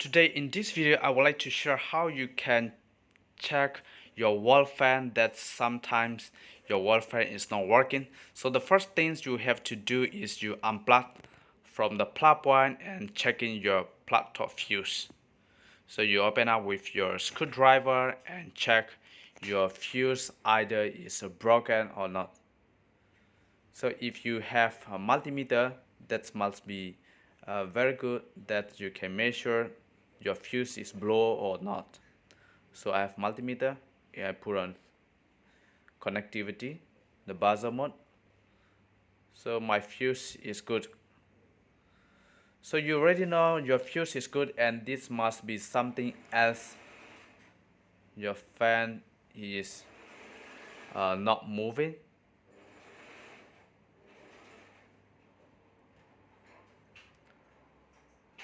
Today in this video I would like to share how you can check your wall fan that sometimes your wall fan is not working. So the first things you have to do is you unplug from the plug point and checking your plug top fuse. So you open up with your screwdriver and check your fuse either is broken or not. So if you have a multimeter, that must be very good that you can measure your fuse is blow or not. So I have multimeter, I put on connectivity, the buzzer mode. So my fuse is good. So you already know your fuse is good, and this must be something else. Your fan is not moving.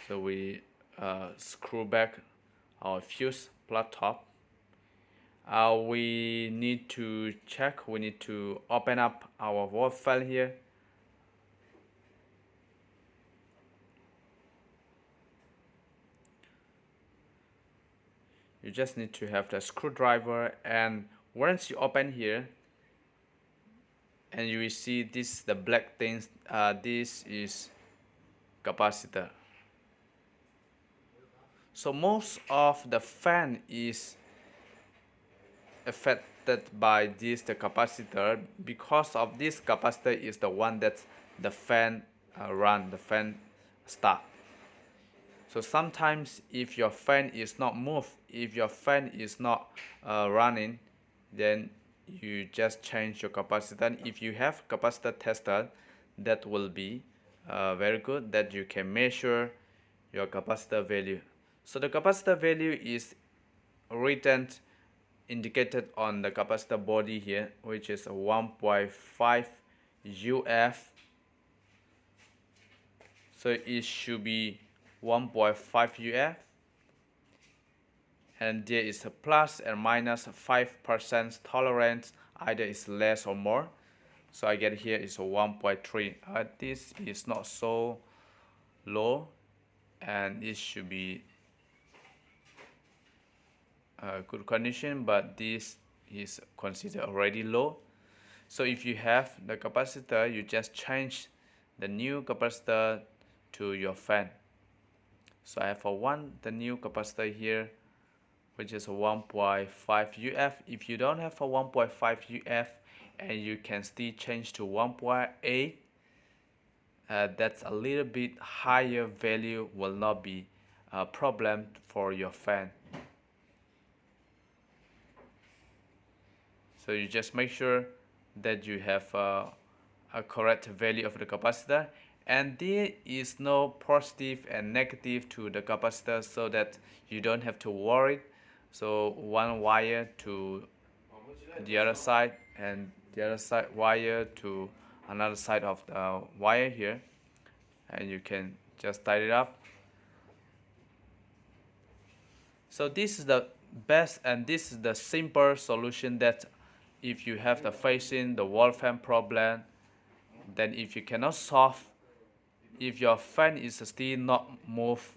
So we screw back our fuse plug top. We need to check, we need to open up our wall fan here. You just need to have the screwdriver, and once you open here and you will see this, the black things, this is capacitor. So most of the fan is affected by this the capacitor. Because of this capacitor is the one that the fan run, the fan start. So sometimes if your fan is not moved, if your fan is not running, then you just change your capacitor. If you have capacitor tester, that will be very good, that you can measure your capacitor value. So the capacitor value is written, indicated on the capacitor body here, which is 1.5 UF. So it should be 1.5 UF, and there is a plus and minus 5% tolerance, either is less or more. So I get here is a 1.3. This is not so low, and it should be good condition, but this is considered already low. So if you have the capacitor, you just change the new capacitor to your fan. So I have the new capacitor here, which is a 1.5 UF. If you don't have a 1.5 UF and you can still change to 1.8, that's a little bit higher value, will not be a problem for your fan. So you just make sure that you have a correct value of the capacitor, and there is no positive and negative to the capacitor, so that you don't have to worry. So one wire to the other side and the other side wire to another side of the wire here, and you can just tie it up. So this is the best and this is the simple solution, that if you have the facing the wall fan problem, then if you cannot solve, if your fan is still not move